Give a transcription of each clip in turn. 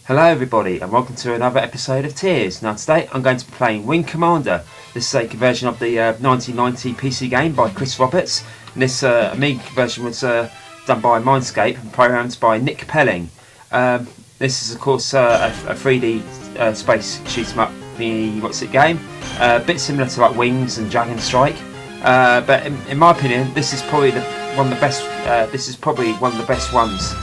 Hello everybody and welcome to another episode of T.E.A.R.S. Now today I'm going to be playing Wing Commander. This is a conversion of the 1990 PC game by Chris Roberts, and this Amiga conversion was done by Mindscape and programmed by Nick Pelling. This is of course a 3D space shoot 'em up game, a bit similar to like Wings and Dragon Strike, but in my opinion this is probably one of the best. This is probably one of the best ones.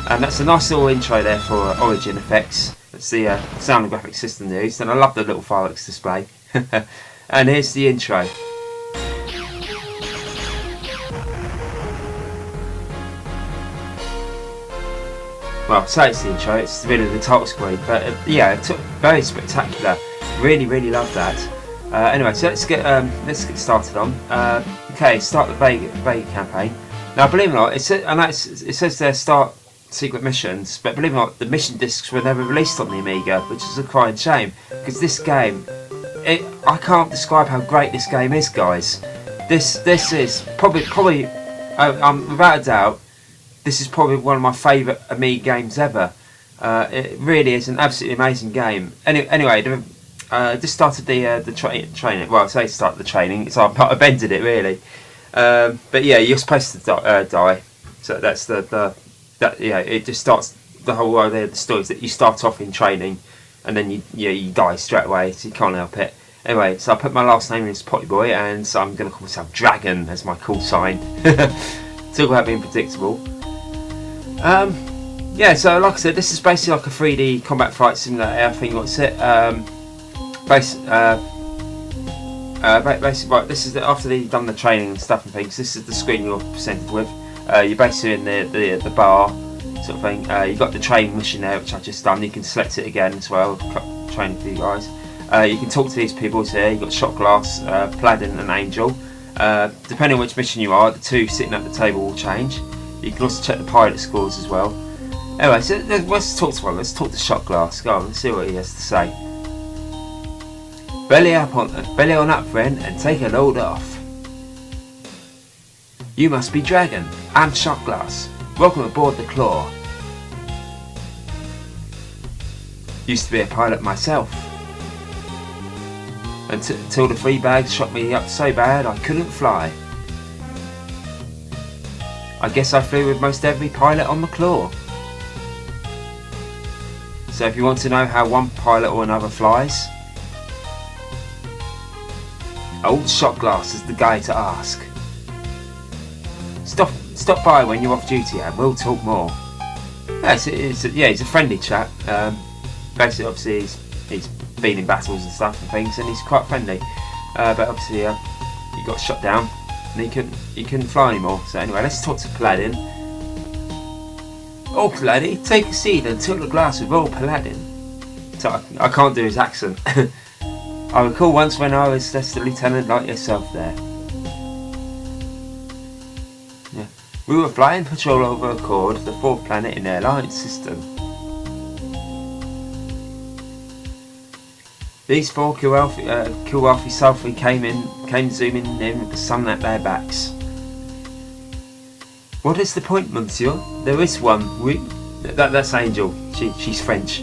And that's a nice little intro there for Origin effects. That's the sound and graphic system used, and I love the little fireworks display. And here's the intro. Well, so it's the intro, it's really the title screen, but yeah, it's very spectacular. Really love that. Anyway, so let's get started on. Okay, start the Vega campaign. Now, believe it or not, it says there start secret missions, but believe it or not, the mission discs were never released on the Amiga, which is a crying shame, because this game, I can't describe how great this game is, guys. This is probably without a doubt, this is probably one of my favourite Amiga games ever. It really is an absolutely amazing game. Anyway, just started the training. Well, I say started the training, so I've ended it really. But yeah, you're supposed to die. So that's it just starts the whole idea of the story is that you start off in training and then you die straight away, so you can't help it. Anyway, so I put my last name in as Potty Boy, and so I'm going to call myself Dragon as my call sign. Talk about being predictable. Yeah, so like I said, this is basically like a 3D combat fight simulator. I think what's it? Basically, right, this is after you've done the training and stuff and things. This is the screen you're presented with. You're basically in the bar sort of thing. You've got the training mission there, which I've just done. You can select it again as well, training for you guys. You can talk to these people here. You've got Shot Glass, Paladin and Angel. Depending on which mission you are, the two sitting at the table will change. You can also check the pilot scores as well. Anyway, so let's talk to one. Let's talk to Shot Glass. Go on, let's see what he has to say. Belly on up, friend, and take a load off. You must be Dragon. I'm Shot Glass. Welcome aboard the Claw. Used to be a pilot myself. Until the free bags shot me up so bad I couldn't fly. I guess I flew with most every pilot on the Claw. So if you want to know how one pilot or another flies, old Shot Glass is the guy to ask. Stop by when you're off duty and we'll talk more. Yeah, he's a friendly chap. Basically, obviously, he's been in battles and stuff and things, and he's quite friendly. But obviously, he got shot down and he couldn't fly anymore. So anyway, let's talk to Paladin. Oh, Paladin, take a seat and tilt the glass with old Paladin. So I can't do his accent. I recall once when I was just a lieutenant like yourself there. Yeah. We were flying patrol over Accord, the fourth planet in the Alliance system. These four Kilrathi Sulphur came zooming in with the sun at their backs. What is the point, monsieur? There is one. That's Angel. She's French.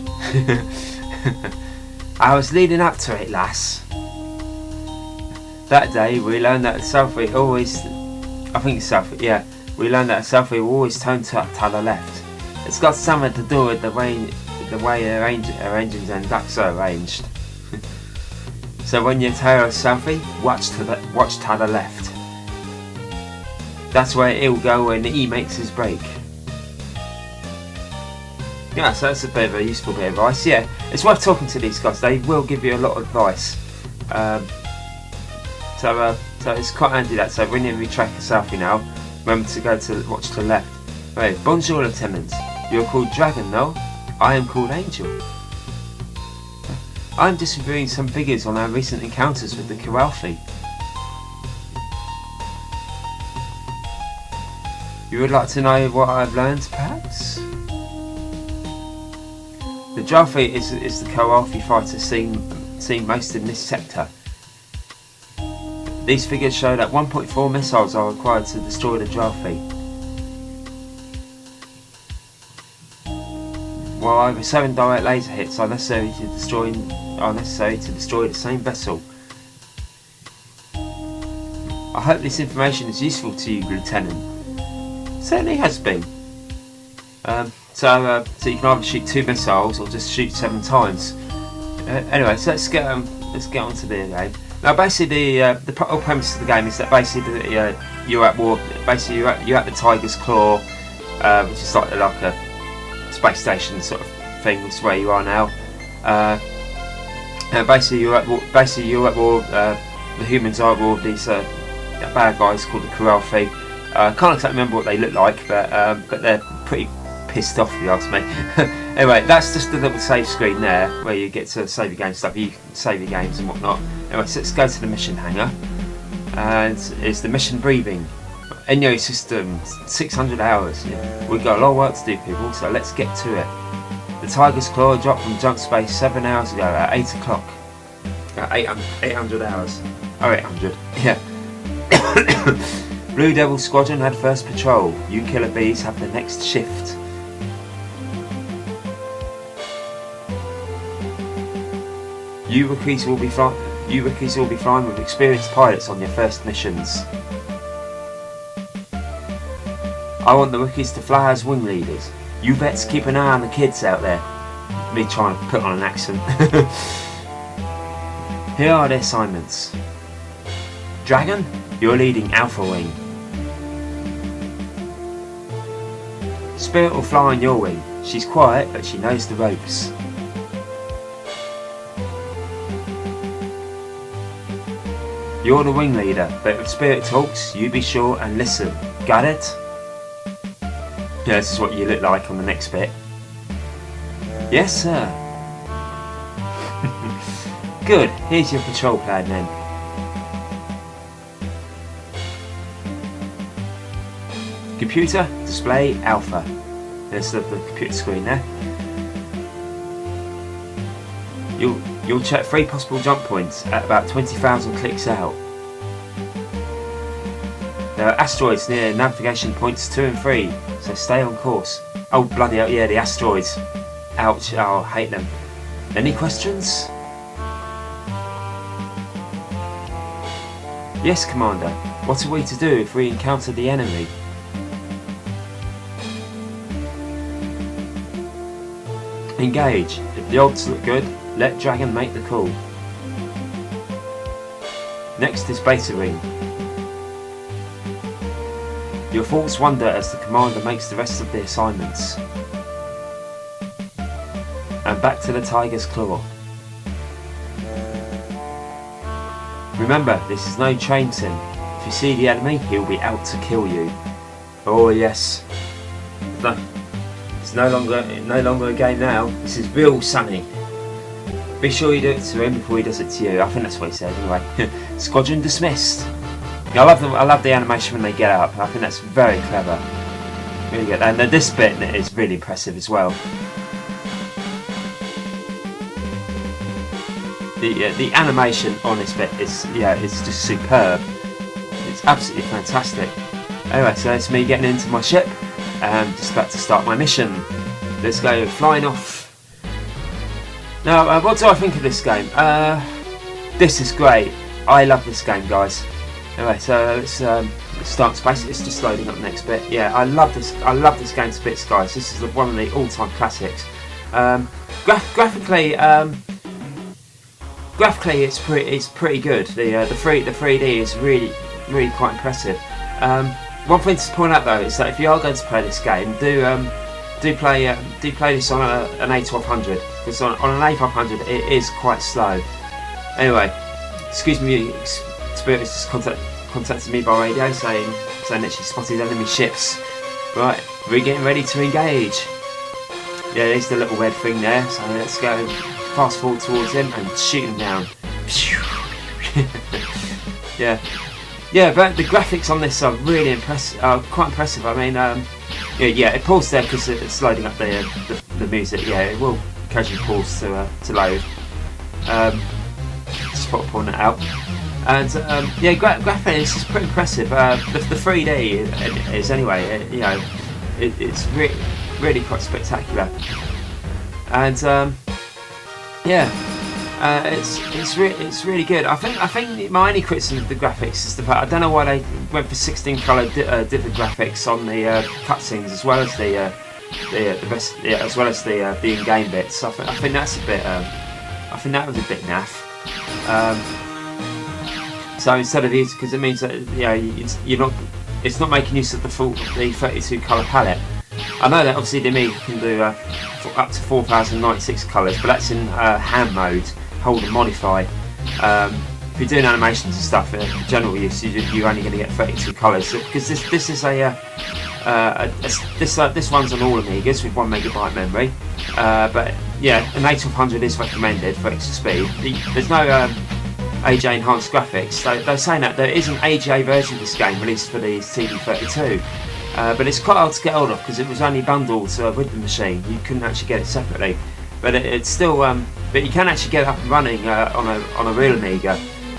I was leading up to it, lass. That day we learned that Sulphur always... I think it's Sulphur, yeah. We learned that Sulphur will always turn to the left. It's got something to do with the way her engines and ducts are arranged. So when you tail Sulphur, watch to the left. That's where it'll go when he makes his break. Yeah, so that's a bit of a useful bit of advice. Yeah, it's worth talking to these guys. They will give you a lot of advice. So it's quite handy that. So when you retrack a Sulphur now, remember to go to watch to the left. Right, bonjour, Lieutenant. You're called Dragon, no? I am called Angel. I'm just reviewing some figures on our recent encounters with the Kilrathi. You would like to know what I've learned, perhaps? The Kilrathi is the Kilrathi fighter seen most in this sector. These figures show that 1.4 missiles are required to destroy the Kilrathi. while over 7 direct laser hits are necessary to destroy the same vessel. I hope this information is useful to you, Lieutenant. Certainly has been. So you can either shoot 2 missiles or just shoot 7 times. Anyway, so let's get on to the game. Now, basically, the whole premise of the game is that basically you're at war. Basically, you're at the Tiger's Claw, which is like a space station sort of thing. Which is where you are now. And basically, you're at war. The humans are at war with these bad guys called the Kilrathi. Can't exactly remember what they look like, but they're pretty pissed off, if you ask me. Anyway, that's just a little save screen there where you get to save your game stuff. You can save your games and whatnot. Anyway, so let's go to the mission hangar, and it's the mission briefing. NEO system 600 hours. Yeah. We've got a lot of work to do, people, so let's get to it. The Tiger's Claw dropped from junk space 7 hours ago at 8 o'clock. 800 hours. Oh, 800. Yeah. Blue Devil Squadron had first patrol. You killer bees have the next shift. You rookies will be flying with experienced pilots on your first missions. I want the rookies to fly as wing leaders. You vets keep an eye on the kids out there. Me trying to put on an accent. Here are their assignments. Dragon, you're leading Alpha Wing. Spirit will fly on your wing. She's quiet, but she knows the ropes. You're the wing leader, but if Spirit talks, you be sure and listen. Got it? Yeah, this is what you look like on the next bit. Yes, sir. Good, here's your patrol plan then. Computer, display Alpha. There's the computer screen there. You'll check 3 possible jump points at about 20,000 clicks out. There are asteroids near navigation points 2 and 3, so stay on course. Oh bloody hell, yeah, the asteroids. Ouch, oh, I hate them. Any questions? Yes, Commander. What are we to do if we encounter the enemy? Engage. If the odds look good, let Dragon make the call. Next is Beta Ring. Your thoughts wander as the Commander makes the rest of the assignments. And back to the Tiger's Claw. Remember, this is no train sim. If you see the enemy, he'll be out to kill you. Oh yes. No, it's no longer a game now. This is real Sunny. Be sure you do it to him before he does it to you. I think that's what he said anyway. Squadron dismissed. I love the animation when they get up. I think that's very clever. Really good. And this bit is really impressive as well. The animation on this bit is it's just superb. It's absolutely fantastic. Anyway, so it's me getting into my ship and just about to start my mission. Let's go flying off. Now, what do I think of this game? This is great. I love this game, guys. Anyway, so let's start space. It's just loading up the next bit. Yeah, I love this. I love this game to bits, guys. This is one of the all-time classics. Graphically, it's pretty good. The 3D is really quite impressive. One thing to point out though is that if you are going to play this game, do play this on an A1200, because on an A500 it is quite slow. Anyway, excuse me, Spirit has just contacted me by radio saying that she spotted enemy ships. Right, we're getting ready to engage. Yeah, there's the little red thing there, so let's go fast forward towards him and shoot him down. Yeah, but the graphics on this are really quite impressive. I mean, yeah, it paused there because it's loading up the music. Yeah, it will occasionally pause to load. Just thought I'd point it out. And yeah, graphically it's pretty impressive. The 3D is anyway. It's really quite spectacular. and yeah, it's really good. I think my only criticism of the graphics is the fact I don't know why they went for 16 colour divid graphics on the cutscenes as well as the best, as well as the in-game bits. I think that's a bit. I think that was a bit naff. So instead of these, because it means that it's not making use of the 32 colour palette. I know that obviously the Amiga can do up to 4096 colours, but that's in hand mode, hold and modify. If you're doing animations and stuff in general use, you're only going to get 32 colours, because this is this runs on all Amigas with 1 megabyte memory. But yeah, an A1200 is recommended for extra speed. There's no AJ enhanced graphics. They're saying that there is an AJ version of this game released for the CD32. But it's quite hard to get hold of because it was only bundled with the machine. You couldn't actually get it separately. But it's still, but you can actually get it up and running on a real Amiga,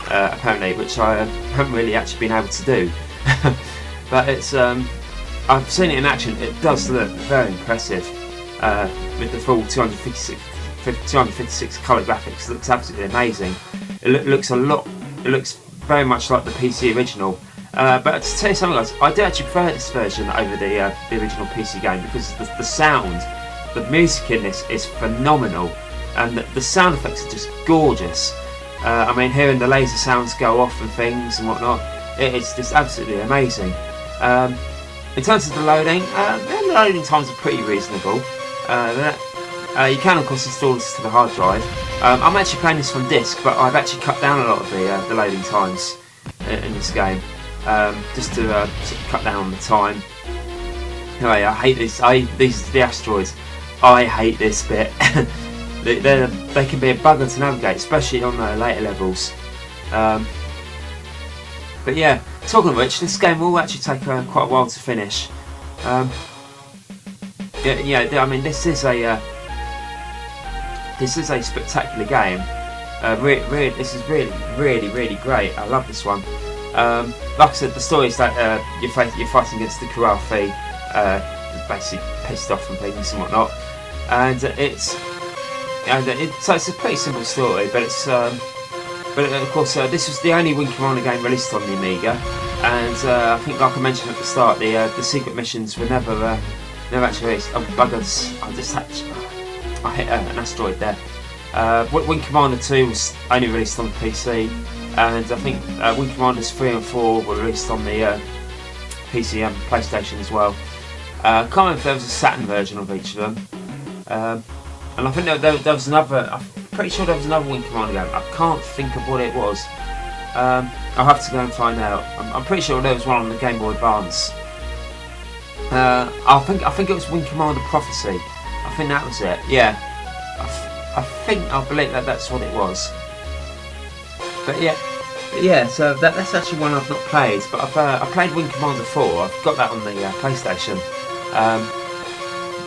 apparently, which I haven't really actually been able to do. But it's, I've seen it in action. It does look very impressive with the full 256 colour graphics. It looks absolutely amazing. It looks very much like the PC original. But to tell you something, guys, I do actually prefer this version over the original PC game because the sound, the music in this is phenomenal, and the sound effects are just gorgeous. I mean, hearing the laser sounds go off and things and whatnot, it's just absolutely amazing. In terms of the loading, the loading times are pretty reasonable. You can of course install this to the hard drive. I'm actually playing this from disc, but I've actually cut down a lot of the loading times in this game. Just to sort of cut down on the time. Anyway, I hate this. These are the asteroids. I hate this bit. they can be a bugger to navigate, especially on the later levels. But yeah, talking of which, this game will actually take quite a while to finish. Yeah, I mean, this is a spectacular game. This is really great. I love this one. Like I said, the story is that you're fighting against the Kilrathi, basically pissed off and things and whatnot, and so it's a pretty simple story, but it's but of course this was the only Wing Commander game released on the Amiga, and I think, like I mentioned at the start, the secret missions were never actually released. Oh buggers! I hit an asteroid there. Wing Commander 2 was only released on the PC. And I think Wing Commanders 3 and 4 were released on the PC and PlayStation as well. I can't remember if there was a Saturn version of each of them. And I think there was another, I'm pretty sure there was another Wing Commander game. I can't think of what it was. I'll have to go and find out. I'm pretty sure there was one on the Game Boy Advance. I think it was Wing Commander Prophecy. I think that was it, yeah. I believe that's what it was. But yeah, so that's actually one I've not played, but I played Wing Commander 4. I've got that on the PlayStation.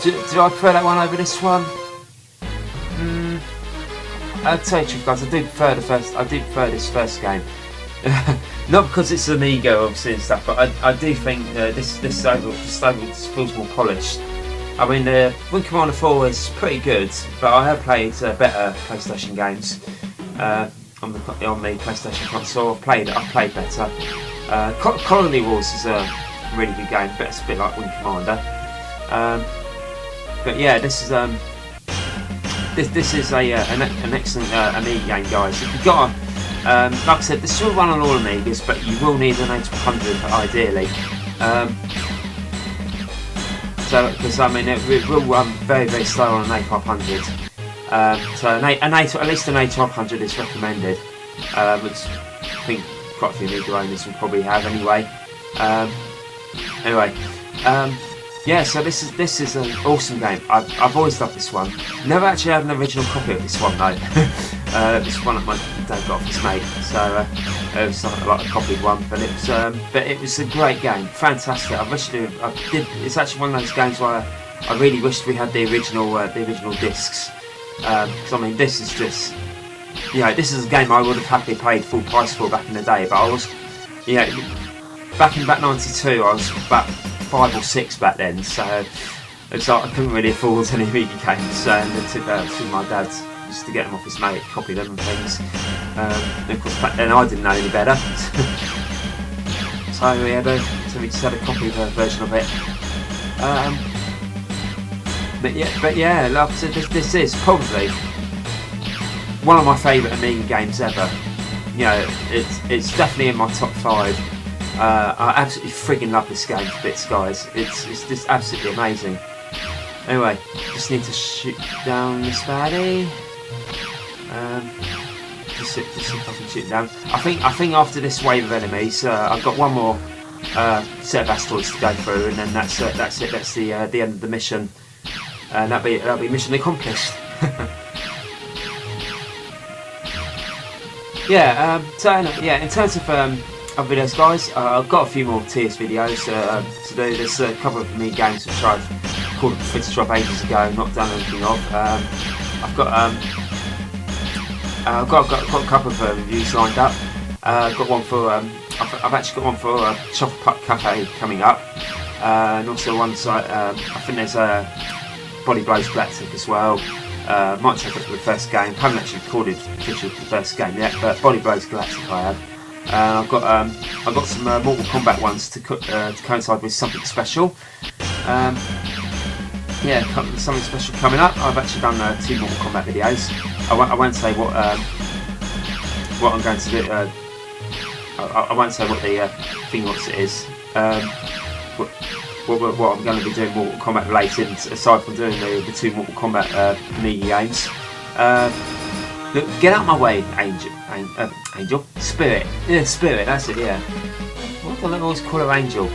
Do I prefer that one over this one? I'll tell you the truth, guys, I do prefer this first game. Not because it's Amiga obviously and stuff, but I do think this feels more polished. I mean, Wing Commander 4 is pretty good, but I have played better PlayStation games. On the PlayStation console, I've played better. Colony Wars is a really good game, but it's a bit like Wing Commander. But yeah, this is an excellent Amiga game, guys. If you've got, like I said, this will run on all Amigas, but you will need an A1200 ideally. Because I mean, it will run very slow on an A500. So at least an A1200 is recommended, which I think quite a few Amiga owners will probably have anyway. Yeah, so this is an awesome game. I've always loved this one. Never actually had an original copy of this one though. This one that my dad got off his mate, so it was like a copied one. But it was a great game, fantastic. It's actually one of those games where I really wished we had the original discs. Because I mean, this is just, this is a game I would have happily paid full price for back in the day. But I was, back in 92, I was about 5 or 6 back then. So It's like I couldn't really afford any Amiga games, and I took to my dad just to get them off his mate, copy them and things. And of course, back then I didn't know any better, so we just had a copy of a version of it. But yeah, like I said, this is probably one of my favourite Amiga games ever. You know, it's definitely in my top 5. I absolutely frigging love this game to bits, guys. It's just absolutely amazing. Anyway, just need to shoot down this baddie. Just see if I can shoot down. I think after this wave of enemies, I've got one more set of asteroids to go through, and then that's it. That's the end of the mission, and that'll be mission accomplished. Yeah. In terms of videos, guys, I've got a few more T.E.A.R.S videos to do. There's a couple of me games which I've called footage of ages ago, not done anything of. I've got a couple of reviews lined up. Got one for I've actually got one for Chocolate Puck Cafe coming up, and also one site. I think there's a Body Blows Galactic as well. Might take up the first game. Haven't actually recorded footage of the first game yet, but Body Blows Galactic I have. I've got some Mortal Kombat ones to coincide with something special. Yeah, something special coming up. I've actually done 2 Mortal Kombat videos. I won't say what I'm going to do. I won't say what the thing what it is. What I'm going to be doing Mortal Kombat related, aside from doing the 2 Mortal Kombat Amiga games. Look, get out of my way, Angel. Spirit. Yeah, Spirit, that's it, yeah. Why do I always call her Angel?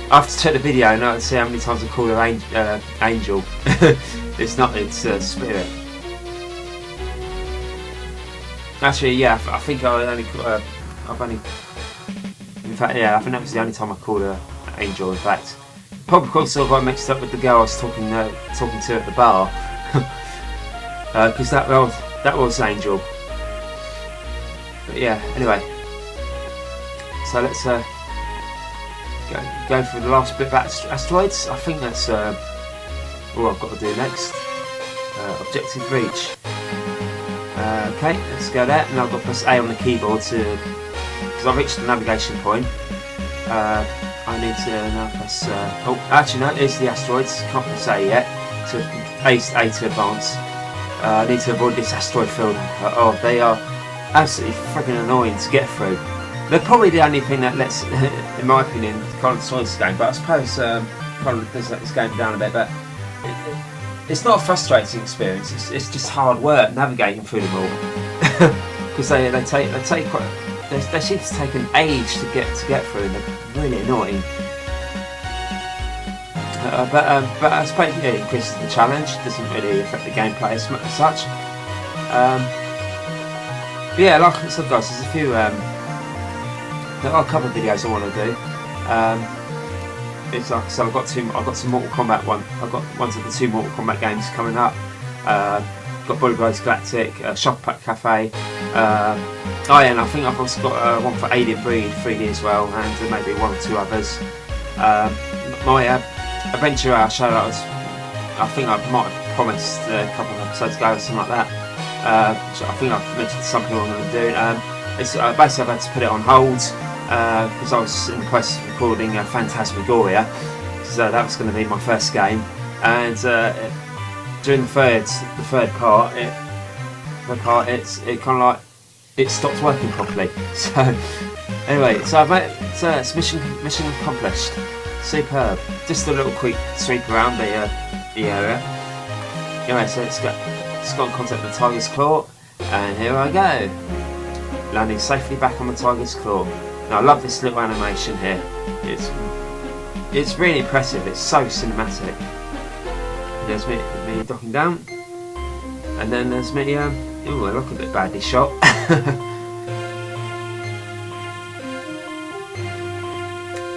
I have to check the video and see how many times I call her Angel. It's not, it's Spirit. Actually, yeah, I think in fact, yeah, I think that was the only time I called her Angel, in fact. Probably because I got mixed up with the girl I was talking to at the bar. Because that was Angel. But yeah, anyway. So let's go for the last bit of asteroids. I think that's all I've got to do next. Objective reach. Okay, let's go there. And I've got to press A on the keyboard because I've reached the navigation point. I need to now press. Oh, actually no, it's the asteroids. Can't press A yet. A to advance. I need to avoid this asteroid field. Oh, they are absolutely friggin' annoying to get through. They're probably the only thing that lets, in my opinion, kind of destroy this game. But I suppose kind of does let this game down a bit. But it's not a frustrating experience. It's just hard work navigating through them all because they seem to take an age to get through, and they're really annoying. But I suppose it increases the challenge. It doesn't really affect the gameplay as such. But yeah, like I said, guys, there's a few. There are a couple of videos I want to do. It's like so I've got some Mortal Kombat one. I've got ones of the 2 Mortal Kombat games coming up. Got Body Blows Galactic, Chocolate Puck Cafe. Oh yeah, and I think I've also got one for Alien Breed 3D as well, and maybe 1 or 2 others. My Adventure Hour show that I think I might have promised a couple of episodes ago or something like that. I think I've mentioned something I'm going to do. It's basically I've had to put it on hold because I was in the process of recording Phantasmagoria, because that was going to be my first game, and during the third part, it kind of like it stopped working properly. So anyway, so I've made it's mission accomplished. Superb. Just a little quick sweep around the area. Anyway, so let's go in contact with the Tiger's Claw, and here I go. Landing safely back on the Tiger's Claw. Now I love this little animation here. It's really impressive. It's so cinematic. There's me docking down, and then there's me. Ooh, I look a bit badly shot.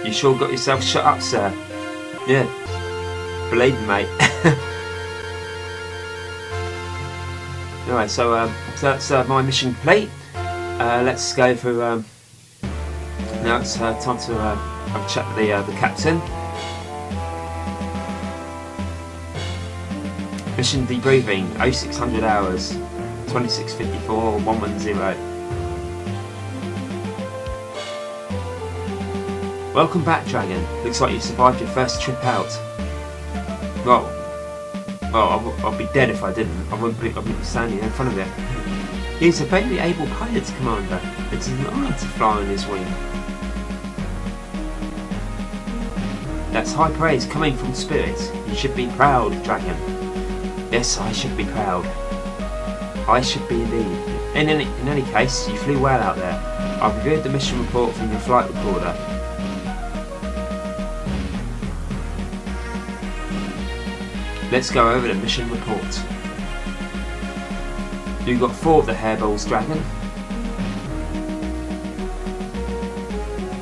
You sure got yourself shut up, sir. Yeah, believe me, mate. Anyway, so that's my mission complete. Let's go through. Now it's time to have a chat with the captain. Mission debriefing, 0600 hours, 2654, 110. Welcome back, Dragon. Looks like you survived your first trip out. Well, I'll be dead if I didn't. I wouldn't be standing in front of it. He's a very able pilot, Commander. It's an honour to fly on his wing. That's high praise coming from Spirit. You should be proud, Dragon. Yes, I should be proud. I should be indeed. In any case, you flew well out there. I've reviewed the mission report from your flight recorder. Let's go over the mission report. You got 4 of the hairballs, Dragon.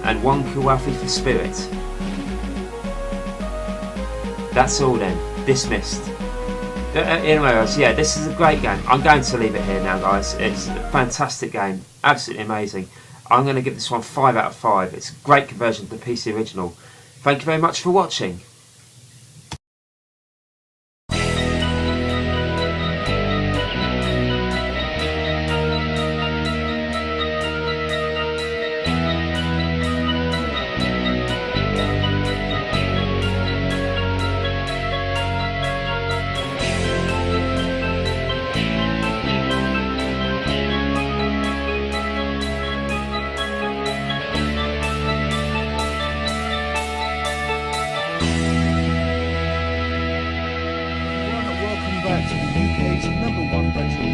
And 1 Kilrathi for Spirit. That's all then. Dismissed. Anyway guys, yeah, this is a great game. I'm going to leave it here now, guys. It's a fantastic game. Absolutely amazing. I'm going to give this one 5 out of 5. It's a great conversion to the PC original. Thank you very much for watching. Back to the UK's #1 retro